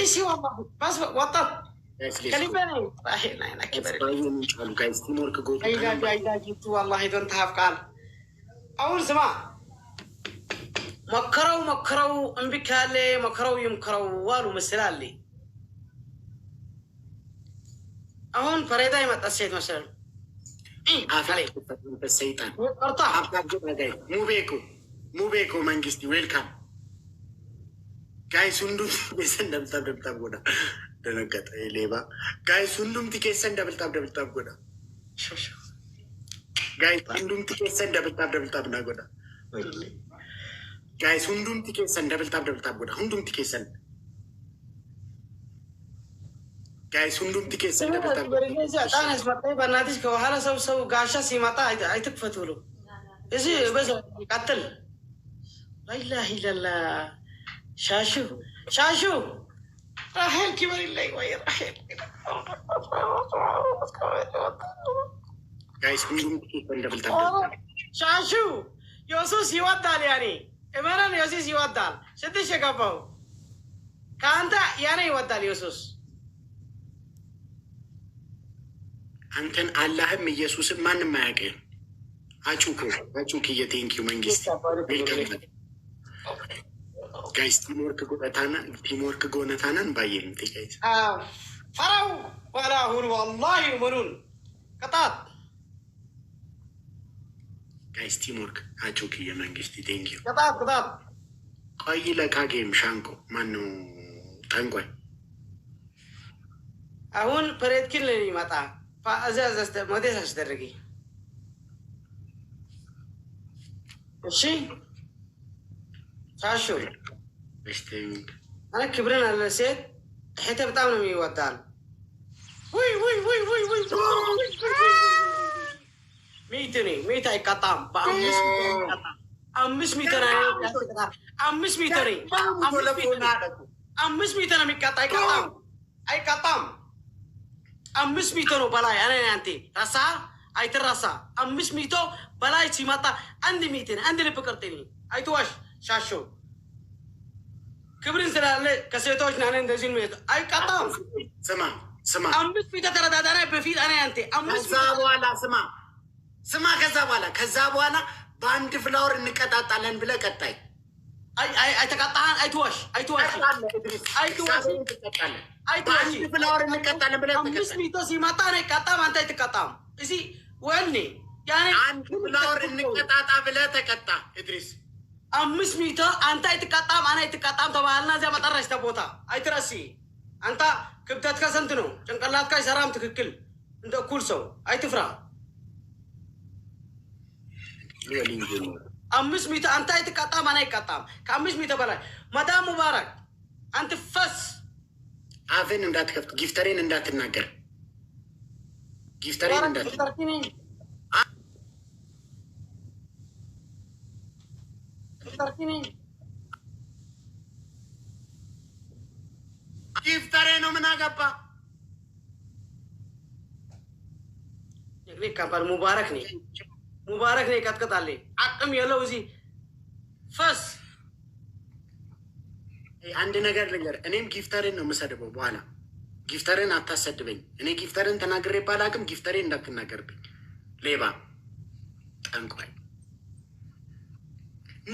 ليش والله بس وطت كلمة أنا كبر أيدا جبت والله دون تهاف قال أول زمان مكروا أمبكالي مكروا يمكروا والو مسلال لي أهون فريدا يمتأسيت مثلا عليك السيطان ارتاح مو بيكو منجستي ويلكم guys undum besen double tab goda denagat leba guys undum tikesen double tab goda guys undum tikesen double tab na goda guys undum tikesen double tab goda undum tikesen guys undum tikesen double tab أنا اسمعتي بناتيش كوهلا سو غاشا سيماتا عيتك فتولو إيش بس قتل لا إله إلا الله شاشو راحل كبر اللي وين راحل guys undum tikesen double tab شاشو يوسوس يودال يعني إمران يوسوس يودال شدش كابو كانتا يعني يودال يوسوس አንተን አላህም ኢየሱስም ማንም አያውቅም። አጩክ የቴንኪዩ መንግስት ጋይስ ቲምወርክ ጎነታናን ባየን ጋይስ ፈራው ወላሁን ወላሂ ምኑን ቅጣት ጋይስ ቲምወርክ አጩክ የመንግስት ቴንኪዩ ቅጣት ቆይ ለካጌም ሻንቆ ማነው ጠንቋይ አሁን ፕሬድ ኪል ይመጣ فأزاز موديس أشتركي شيء شاشو أنا كبرنا على السيد حتى بتعمل مي ودان وي ميتني كتام أمس ميتنا ميكاتا أي كتام 500 ነው በላይ እኔ አንተ ራሳ አይተራሳ 500 በላይ ሲመጣ 1 ልብ ቅርጥኒ አይተዋሽ ሻሾ ክብርን ስላለ ከሴቶች ናነ እንደዚህ ነው አይቀጣም ስማ 500 ተረዳዳና በፊት እኔ አንተ 500 በኋላ ስማ ከዛ በኋላ በአንድ ፍላወር እንቀጣጣለን ብለህ ቀጣይ አይተቀጣን አይተዋሽ በአንድ ፍላወር እንቀጣለን ብለህ 500 ሲመጣ ነው ቀጣም አንተ አይተቀጣም እዚህ ወኔ ያኔ አንድ ፍላወር እንቀጣጣ ብለህ ተቀጣ ኢድሪስ 500 አንተ አይተቀጣም እኔ አይተቀጣም ተባልና እዚያ መጠራሽ ተቦታ አይትረሲ አንተ ክብደት ከስንት ነው ጭንቅላት ካይሰራም ትክክል እንደ እኩል ሰው አይትፍራ 500 አንተ አይተቀጣም እኔ አይቀጣም ከ500 በላይ ማዳም ሙባረክ አንተ ፈስ አፍን እንዳትከፍት ጊፍተሬን እንዳትናገር ጊፍተሬን ጊፍተሬ ነው ምን አገባ ይግሪ ካባል ሙባረክ ነኝ ቀጥቅጣለኝ አቅም የለው እዚህ ፈስ አንድ ነገር ልንገር እኔም ጊፍተርን ነው የምሰድበው በኋላ ጊፍተርን አታሰድበኝ እኔ ጊፍተርን ተናግሬ ባላቅም ጊፍተሬን እንዳትናገርብኝ ሌባ ጠንቋይ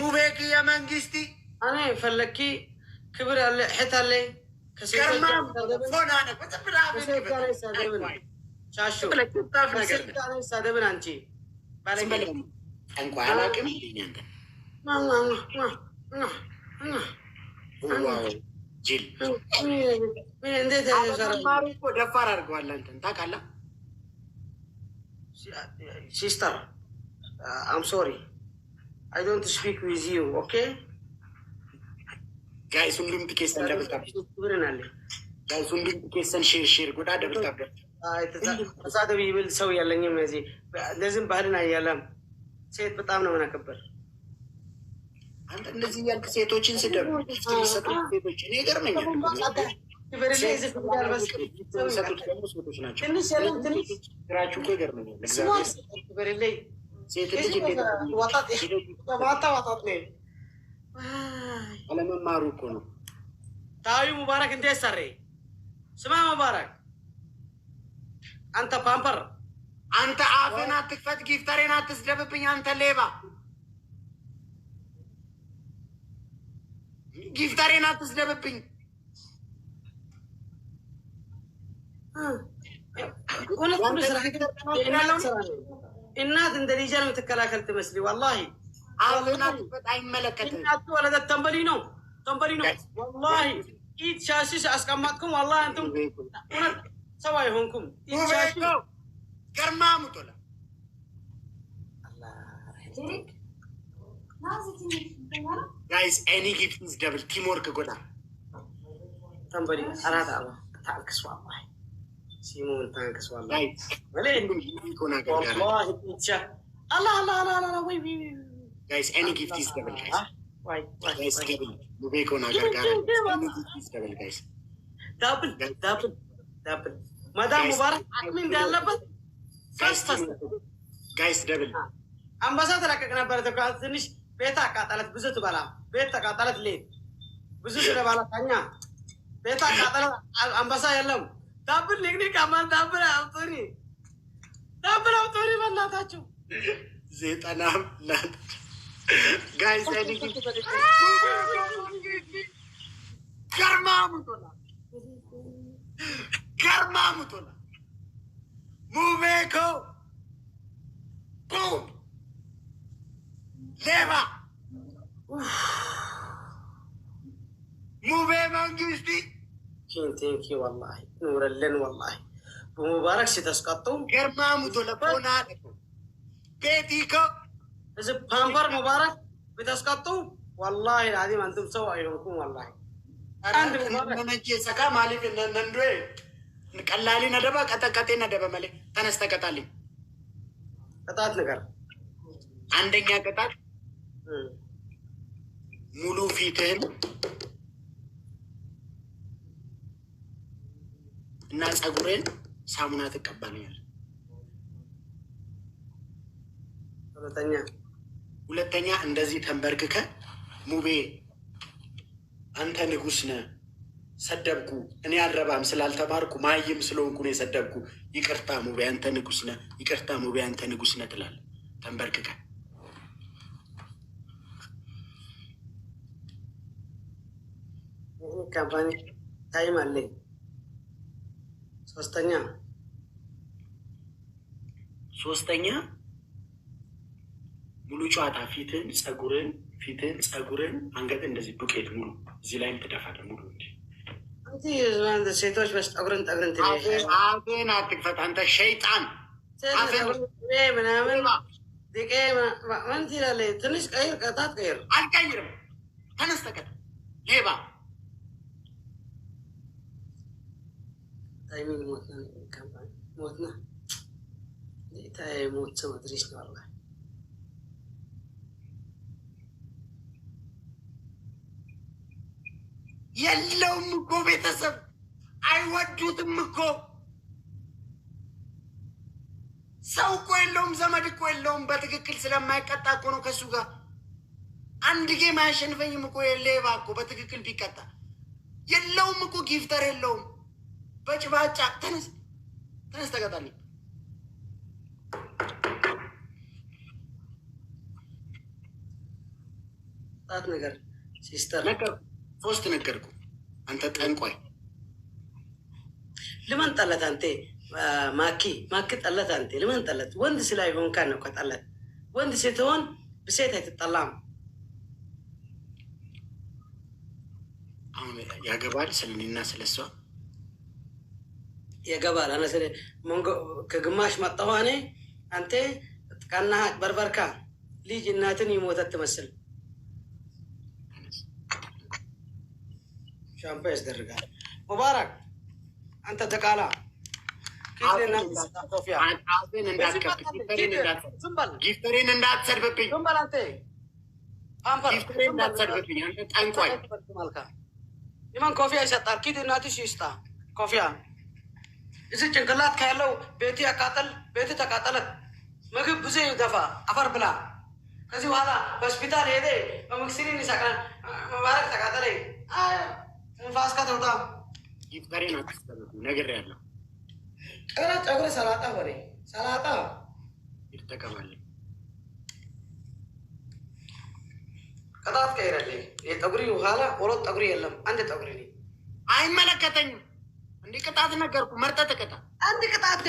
ሙቤክ የመንግስቲ እኔ ፈለኪ ክብር ያለ ሕት አለ ከሰማ ሆና ነው ሻሹ ሳደብን አንቺ ጠንቋይ አላቅም ይኛንተ ጅል ደፋር አድርገዋል አንተን ታውቃለህ ሲስተር I'm sorry I don't speak with you okay guys ሁሉም ትኬሰን ደብልታብ guys ሁሉም ትኬሰን ሼር ጎዳ ደብልታብ ተሳደብ ይብል ሰው ያለኝም እዚህ እንደዚህም ባህልን አያለም ሴት በጣም ነው መናከበር አንተ እንደዚህ ያልክ ሴቶችን ስደብ ስትሰጡ ሴቶች እኔ ገርመኛል ግራችሁ እኮ ይገርመኛል ሴት ልጅ አለመማሩ እኮ ነው تاوي مبارك انت سري سمع مبارك انت بامبر انت عافنا تكفت جيفترين تسدببني انت ليبا جيفترين تسدببني الناس عند الرجال متكلاكل تمثلي والله عافنا تكفت اي ملكتين الناس ولد تنبلينو والله ايد شاشيش اسكماتكم والله انتم سواي هونكم ايد شاشيش كرمامو تولا guys any gift is double teamwork goda تنبلي ارادا الله تعكس والله سيمون تعكس والله guys ولين يكون والله تنشا الله وي guys any gift is double guys واي guys double مبيكون اغرغار any gift is double guys دبل مدام مبارك من دالبت فاست guys double አምባሳደር አቀቅ ነበር ተቃጥ ትንሽ ቤት አቃጠለት ብዙ ትበላ ቤት ተቃጠለት ሌት ብዙ ስለባላ ታኛ ቤት አቃጠለት አምባሳ የለም ዳብል ለግኒ ካማን ዳብል አውቶሪ በእናታችሁ ዘጠናም ላት ጋይስ እኔ ገርማሙቶላ ሙቤኮ ቡም ሌባ ሙቤ መንግስቲ ኪንቴንኪ ወላሂ ኑረልን ወላሂ በሙባረክ ሲተስቀጡ ገርማሙቶላ ፖና ቤቲኮ እዚ ፓምፐር ሙባረክ ቢተስቀጡ ወላሂ العظيم አንተም ሰው አይሆንኩም ወላሂ አንድ ሙባረክ ነጂ ሰካ ማሊክ ነንዶይ ቀላሊ ነደባ ቀጠቀጤ ነደበ መለ ተነስተቀጣልኝ ቅጣት ነገር አንደኛ ቅጣት ሙሉ ፊትህን እና ጸጉርን ሳሙና ትቀባለህ። ሁለተኛ እንደዚህ ተንበርክከ ሙቤ አንተ ንጉስ ነህ፣ ሰደብኩ እኔ አረባም ስላልተማርኩ ማይም ስለሆንኩ ነው የሰደብኩ፣ ይቅርታ ሙቤ አንተ ንጉስ ነህ፣ ይቅርታ ሙቤ አንተ ንጉስ ነህ ትላለህ ተንበርክከ። ካምፓኒ ታይም አለኝ። ሶስተኛ ሙሉ ጨዋታ ፊትን ጸጉርን አንገት እንደዚህ ዱቄት ሙሉ እዚህ ላይም ትደፋለህ ሙሉ እንጂ አንተ ሴቶች በስ ጠጉርን አፌን አትክፈት አንተ ሸይጣን። ምናምን ዲቄ ምን ትላለህ? ትንሽ ቀይር፣ ቀጣት ቀይር። አልቀይርም። ተነስ ተቀጥ ሌባ ታይሚንግ ሞትና ሞት ሰው ድሪስ ነው አላ የለውም እኮ ቤተሰብ አይወዱትም እኮ ሰው እኮ የለውም፣ ዘመድ እኮ የለውም። በትክክል ስለማይቀጣ እኮ ነው ከሱ ጋር አንድ ጌም አያሸንፈኝም እኮ ሌባ እኮ በትክክል ቢቀጣ የለውም እኮ ጊፍተር የለውም። በጭባጫ ተነስ ተቀጣልኝ። ጣት ነገር ሲስተር ሶስት ነገርኩ። አንተ ጠንቋይ ለምን ጠላት? አንተ ማኪ ጠላት። አንተ ለምን ጠላት? ወንድ ስላይሆን ካን ነው ከጠላት። ወንድ ስትሆን በሴት አይተጣላም። አሁን ያገባል ስለኔና ስለሷ ያገባል። አነ ስለ መንጎ ከግማሽ መጣሁ እኔ አንተ ቀና በርበርካ ልጅ እናትን ይሞተት ትመስል ሻምፓ ያስደርጋል። ሙባረክ አንተ ተቃላ ጊፍተሬን እንዳትሰድብብኝ፣ ጠንቋይ ይማን ኮፊያ ይሰጣል። ኪድ እናትሽ ይስጣ ኮፊያ። እዚህ ጭንቅላት ካለው ቤት ያቃጠል፣ ቤት ተቃጠለት። ምግብ ብዙ ይደፋ አፈር ብላ። ከዚህ በኋላ በሆስፒታል ሄደ በመክሲሊን ይሳቃል። ሙባረክ ተቃጠለ ንፋስ ከተውጣ ይፍጠሬን አትስተበት ነገር ያለው ጨግረ ሰላጣ ወሬ ሰላጣ ይተቀበል ቅጣት ከይረልኝ የጠጉሪ ኋላ ወሎት ጠጉሪ የለም አንድ ጠጉሪ ነኝ አይመለከተኝም እንዴ ቅጣት ነገርኩ መርጠህ ተቀጣ አንድ ቅጣት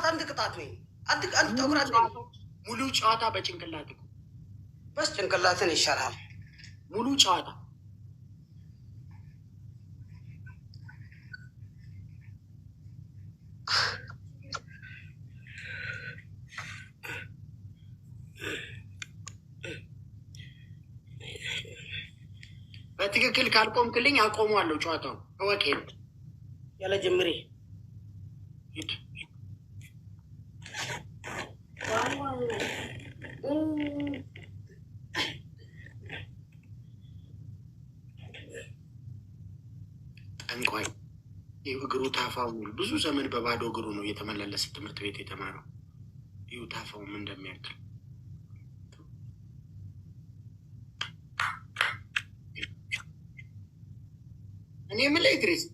አንድ ቅጣት ነኝ አንድ ጠጉራት ሙሉ ጨዋታ በጭንቅላት በስ ጭንቅላትን ይሻላል ሙሉ ጨዋታ በትክክል ካልቆምክልኝ አቆመዋለሁ ጨዋታው እወቄ ያለ ጀምሪ ጠንቋይ እግሩ ታፋው ብዙ ዘመን በባዶ እግሩ ነው የተመላለሰ ትምህርት ቤት የተማረው ይሁ ታፋውም እንደሚያክል እኔ ምን ላይ ኢድሪስ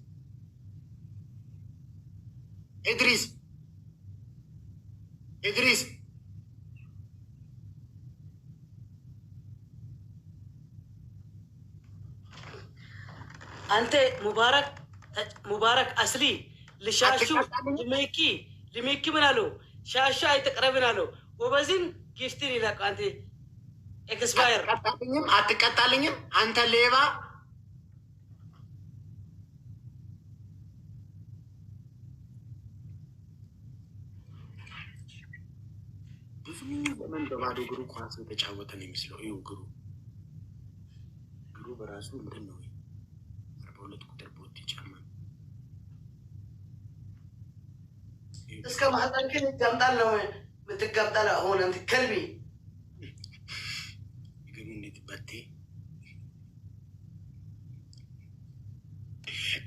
አንተ ሙባረክ አስሊ ልሻሹ ልሜኪ ምን አለው ሻሻ አይተቅረብን አለው ወበዚን ጊፍትን ይላቅ አንተ ኤክስፓየር አትቀጣልኝም አንተ ሌባ ብዙ ዘመን በባዶ እግሩ ኳስ የተጫወተ ነው የሚመስለው ይኸው እግሩ በራሱ ምንድን ነው 42 ቁጥር ቦት ጫማ እስከ ማህፀንክን ይገምጣል ነው የምትገምጠል አሁን አንተ ከልቢ ግን እንዴት በቴ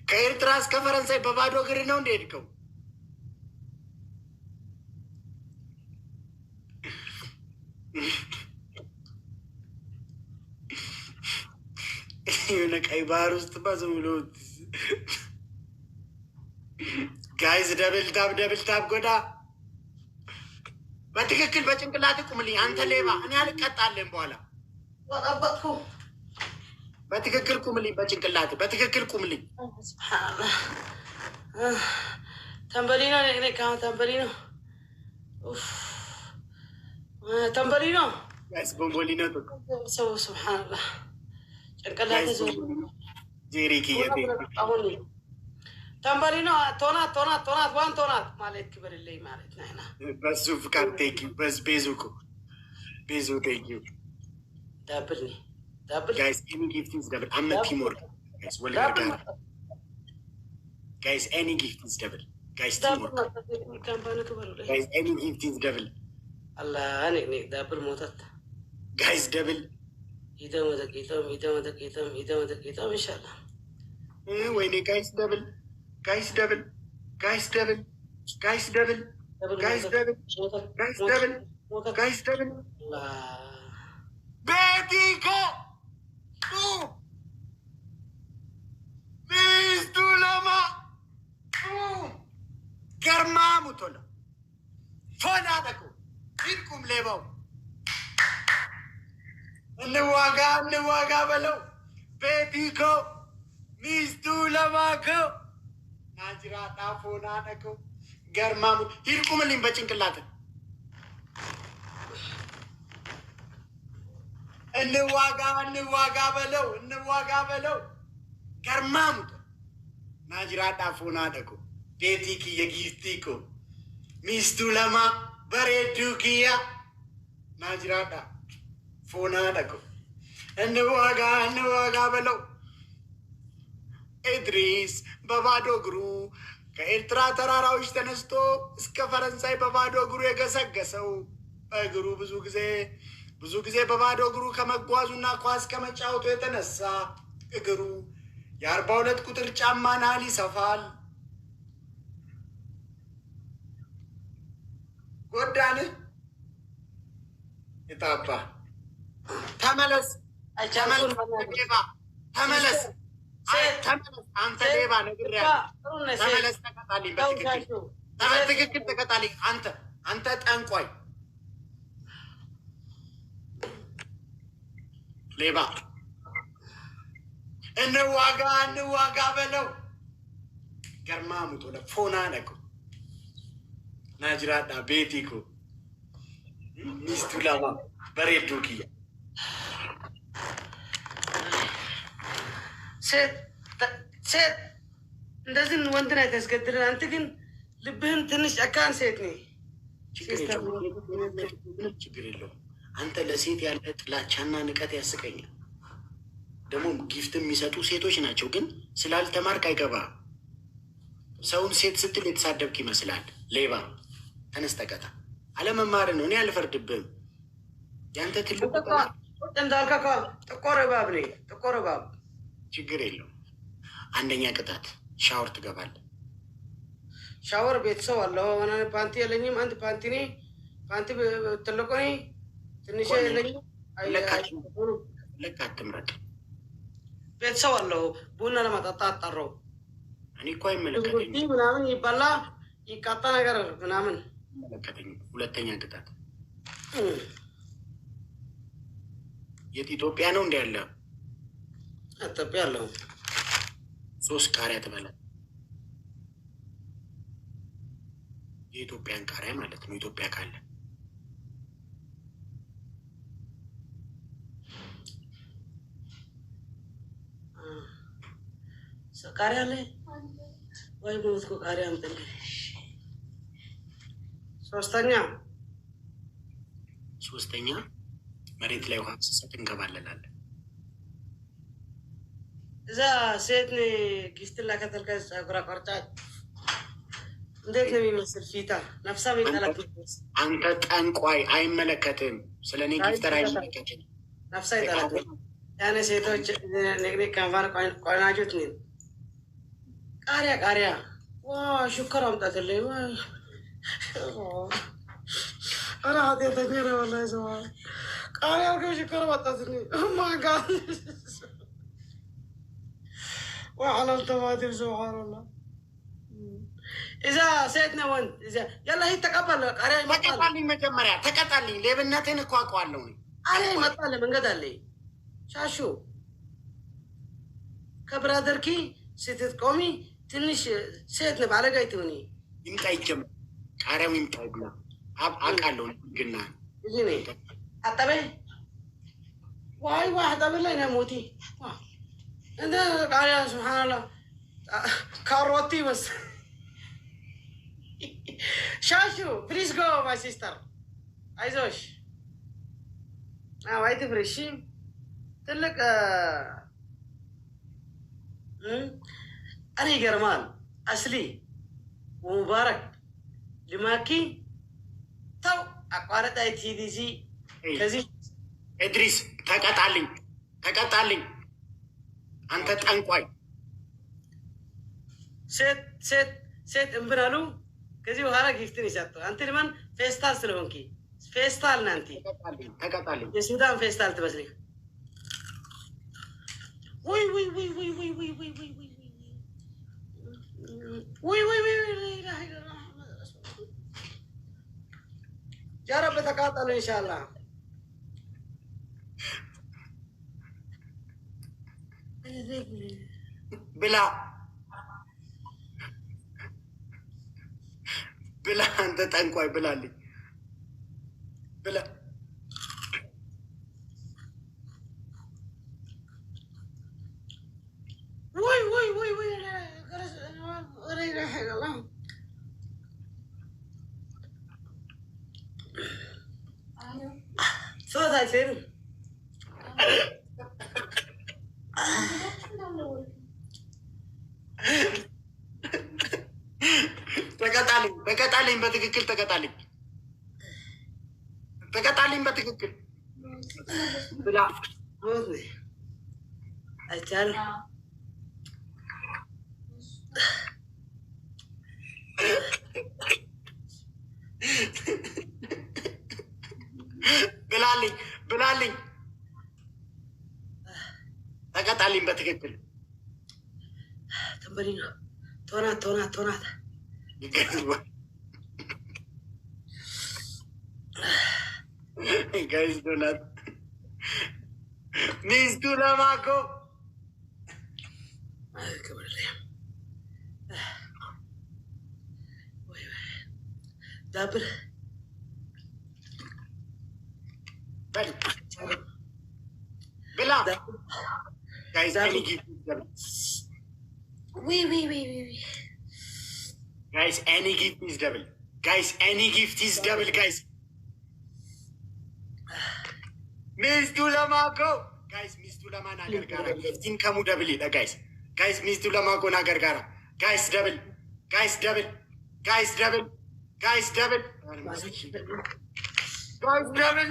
ከኤርትራ እስከ ፈረንሳይ በባዶ እግር ነው እንደ ሄድከው የሆነ ቀይ ባህር ውስጥ ዝም ብሎ ጋይዝ ደብል ታብ ጎዳ በትክክል በጭንቅላት ቁምልኝ አንተ ሌባ እኔ አልቀጣልህም በኋላ ወጣበጥኩ በትክክል ቁምልኝ በጭንቅላት በትክክል ቁምልኝ ተንበሊኖ ተንበሊኖ ጋይስ ቦምቦሊኖ ሰው ሱብሃንአላህ ጭንቅላት ጄሪኪ ተንበሊኖ ቶናት ዋን ቶናት ማለት ክብርልኝ ማለት ናይና በሱ ፍቃድ ቴኪ በስ ቤዙ ቴኪ ዳብል ጋይስ ኤኒ ጊፍት ኢዝ ደብል አም ኖት ቲም ወርክ ጋይስ ወልጋር ጋይስ ኤኒ ጊፍት ኢዝ ደብል ጋይስ ቲም ወርክ ጋይስ ኤኒ ጊፍት ኢዝ ደብል አላህ እኔ ዳብል ሞታት ጋይስ ደብል ይተመተቂተም ኢንሻአላህ ወይኔ ጋይስ ደብል ቤቲኮ ሚስቱ ለማ ገርማ ሙቶላ ፎና ደቁ ይልቁም ሌባው እንዋጋ በለው ቤቲኮ ሚስቱ ለማኮ ናጅራ ጣፎና ነቀው ገርማሙ ይልቁምልኝ በጭንቅላት እንዋጋ በለው ገርማሙ ናጅራ ጣፎና ነቀው ቤቲኪ የጊፍቲኮ ሚስቱ ለማ በሬዱ ኪያ ናጅራ ፎና ነቀው እንዋጋ በለው ኢድሪስ በባዶ እግሩ ከኤርትራ ተራራዎች ተነስቶ እስከ ፈረንሳይ በባዶ እግሩ የገሰገሰው እግሩ ብዙ ጊዜ በባዶ እግሩ ከመጓዙና ኳስ ከመጫወቱ የተነሳ እግሩ የ42 ቁጥር ጫማ ናህል ይሰፋል። ጎዳንህ የታባ ተመለስ ተመለስ አንተ ሌባ ነግሬሃለሁ። ተመለስ ተቀጣልኝ። በትክክል ተቀጣልኝ። አንተ ጠንቋይ ሌባ እንዋጋ በለው። ገርማ ሙቶ ለፎና ነቁ ናጅራዳ ቤቲኩ ሚስቱ ላማ በሬዱ ክያ ሴት እንደዚህ ወንድ ላይ ታስገድለን። አንተ ግን ልብህን ትንሽ ጨካን ሴት ነህ። ችግር የለውም። አንተ ለሴት ያለ ጥላቻና ንቀት ያስቀኛል። ደግሞ ጊፍት የሚሰጡ ሴቶች ናቸው፣ ግን ስላልተማርክ አይገባም። ሰውን ሴት ስትል የተሳደብክ ይመስላል። ሌባ ተነስ ተቀጣ። አለመማር ነው። እኔ አልፈርድብህም። ያንተ ትልቁ እንዳልከ ጥቁር እባብ ነኝ። ጥቁር እባብ ችግር የለውም። አንደኛ ቅጣት ሻወር ትገባለህ። ሻወር ቤተሰብ አለው። ሆነ ፓንቲ የለኝም። አንድ ፓንቲ ኔ ፓንቲ ትልቁ ኔ ትንሽ የለኝም። ለካ አትምረጥ። ቤተሰብ አለው። ቡና ለማጠጣት ጠራው። እኔ እኮ አይመለከተኝም። ምናምን ይባላ ይቃጣ ነገር ምናምን አይመለከተኝም። ሁለተኛ ቅጣት የት ኢትዮጵያ ነው እንዲ ያለ ኢትዮጵያ አለው። 3 ቃሪያ ትበላለህ። የኢትዮጵያን ቃሪያ ማለት ነው። ኢትዮጵያ ካለ ቃሪያ ላይ ወይ ሞትኩ። ቃሪያ አምጥልኝ። ሶስተኛ መሬት ላይ ውሃ ፍሰት እንገባለላለን። እዛ ሴት ጊፍትን ላከተልከ ጸጉራ ቆርጫት እንዴት ነው የሚመስል ፊታ ነፍሳ ሚጠላት። አንተ ጠንቋይ አይመለከትም። ስለ እኔ ጊፍተር አይመለከትም። ነፍሳ ይጠላት ያኔ ሴቶች ንግኒ ከንፋር ቆናጆት ኔ ቃሪያ ዋ ሹከር አምጣትልኝ። ኧረ ኃጢአተኛ ነው ወላሂ። ሰው ቃሪያ አድርገው ሹከር አምጣትልኝ። ማጋ وعلى التواتر سبحان الله. إذا سيدنا وانت يلا هي تقبل قرية تقطعني مجمريا تقطعني لبنتين كواكوالوني علي مطالع من قد لي شاشو كبرادر كي ستة قومي تنش سيدنا بعلى قايتوني يمتى يجمع قرية ويمتى يبلا أقالون قلنا يجيني أتبه واي واحد أبلا ينموتي انت قال يا سبحان الله كاروتي بس. شاشو بليز جو ماي سيستر عايزوش وايد فريشي تلك انا جرمال اصلي ومبارك لماكي تو اقارت اي تي دي سي كذي ادريس تقطعلي አንተ ጠንቋይ ሴት እምብናሉ ከዚህ በኋላ ጊፍትን ይሰጠው። አንተ ለማን ፌስታል ስለሆንኪ ፌስታል ናንቲ ተቀጣልኝ። የሱዳን ፌስታል ትመስልኝ። ወይ ያ ረብ ተቃጠሉ ኢንሻአላህ። ብላ አንተ ጠንቋይ ብላልኝ ብላ صوت هيصير ተቀጣልኝ በትክክል ተቀጣልኝ በትክክል ብላ አይቻል ብላልኝ ተቀጣልኝ በትክክል Benino. Tonat. Guys, donat. Mistu Lamako. Double. Bella. Guys, any gift is double. Oui. Guys, any gift is double. Guys, any gift is double, guys. Mistu Lamako. Guys, Mistu Lama nagargara. Giftin kamu double ida, guys. Guys, Mistu Lamako nagargara. Guys, double. Guys, double. Guys, double. Guys, double. Guys, double.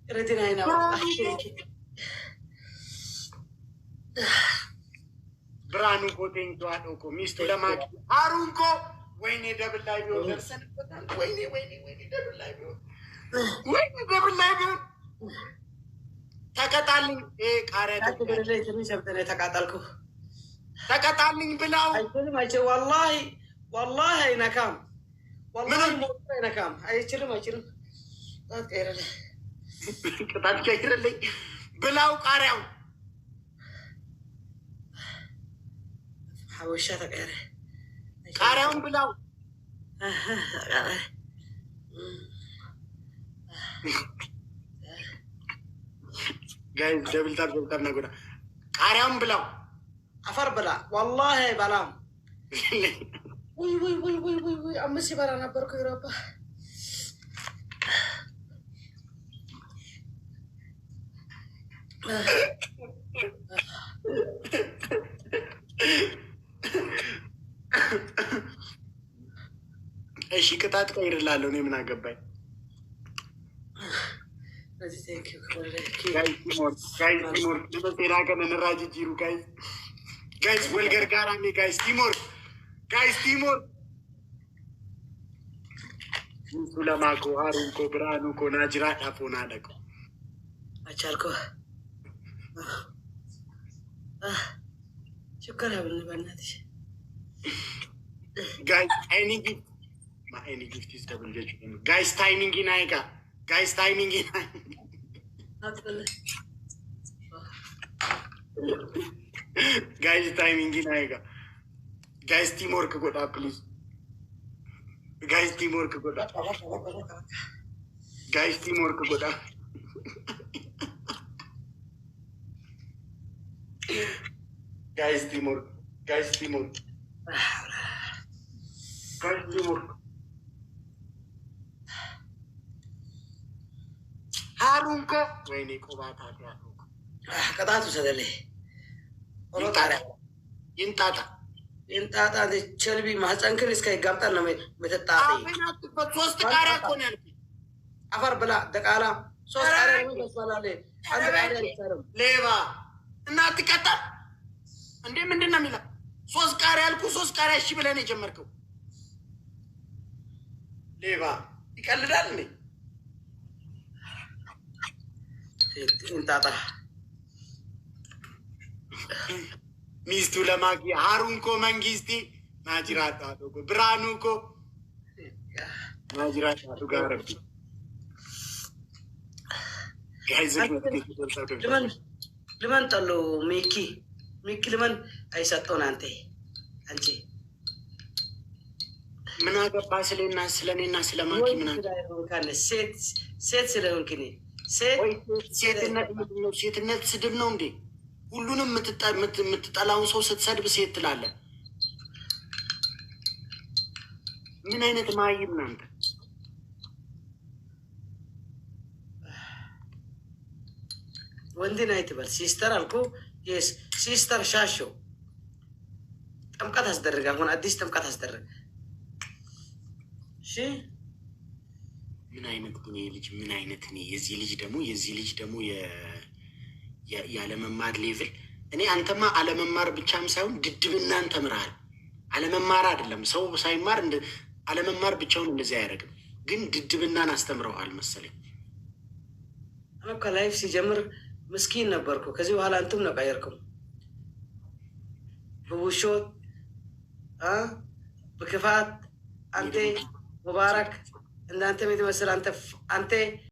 Retina ina. Branu ko tengko adoko. Mistu Lamako. Harunko. Wayne double live yo. Wayne double live yo. Wayne double live yo. ተቀጣልኝ ቃሪያ ተቃጣልኩ ተቀጣልኝ ብላው አይችልም ወላሂ አይነካም አይችልም ቅጣት ቀይረልኝ ብላው ቃሪያው ሐወሻ ተቀየረ ቃሪያውን ብላው ጋይስ ደብል ታብ ነጉዳ ቃሪያውን ብላው አፈር ብላ ወላሂ በላም ወይ አምስት ይበላ ነበርኩ ይረባ እሺ ቅጣት ቀይርላለሁ እኔ ምን አገባኝ guys ወልገር ጋራሚ guys ቲሞር ሱለማኮ ሃሩንኮ ብርሃኑኮ ናጅራ ዳፎና ደቆ አቻልኮ ሽከራ በእናትሽ guys any gift is double judge guys timing inaika guys timing inaika guys teamwork goda please guys teamwork goda guys teamwork ሃሩንኮ ወይኔ ቆባታ ያለው ቅጣቱ ሰደለ ይንጣጣ ቸልቢ ማህፀንክን እስከ ይጋምጣል ነው መተጣጣ ሶስት ቃሪያ እኮ ነው ያልኩት አፈር ብላ ደቃላ ሶስት ቃሪያ ነው ተሰላለ አንድ ቃሪያ ይሰራል ሌባ እና ትቀጣ እንዴ ምንድነው የሚለው ሶስት ቃሪያ ያልኩ ሶስት ቃሪያ እሺ ብለህ ነው የጀመርከው ሌባ ይቀልዳል እንዴ ይንጣጣ ሚስቱ ለማጊ ሃሩንኮ መንግስቲ ናጅራታ ዶጎ ብራኑኮ ናጅራታ ዱጋረብ ጋይዝ ለምን ጠሎ ሚኪ ለምን አይሰጠውን አንቺ ምን አገባ ስለኔና ስለማኪ ምን ካለ ሴት ስለሆንክኝ ሴትነት ስድብ ነው እንዴ? ሁሉንም የምትጠላውን ሰው ስትሰድብ ሴት ትላለህ። ምን አይነት ማይም ናንተ? ወንድና አይትበል ሲስተር አልኩ። ሲስተር ሻሾ ጥምቀት አስደረገ። አሁን አዲስ ጥምቀት አስደረገ። እሺ ምን አይነት ግን ልጅ ምን አይነት ነው? የዚህ ልጅ ደግሞ ያለመማር ሌቭል እኔ አንተማ አለመማር ብቻም ሳይሆን ድድብናን ተምረሃል። አለመማር አይደለም ሰው ሳይማር አለመማር ብቻውን እንደዚህ አያደርግም፣ ግን ድድብናን አስተምረዋል መሰለኝ። ከላይፍ ሲጀምር مسكين نبركو كذي وهلا أنتم نقايركم بوشوت بكفات أنت مبارك إن أنت ميت مثلا أنت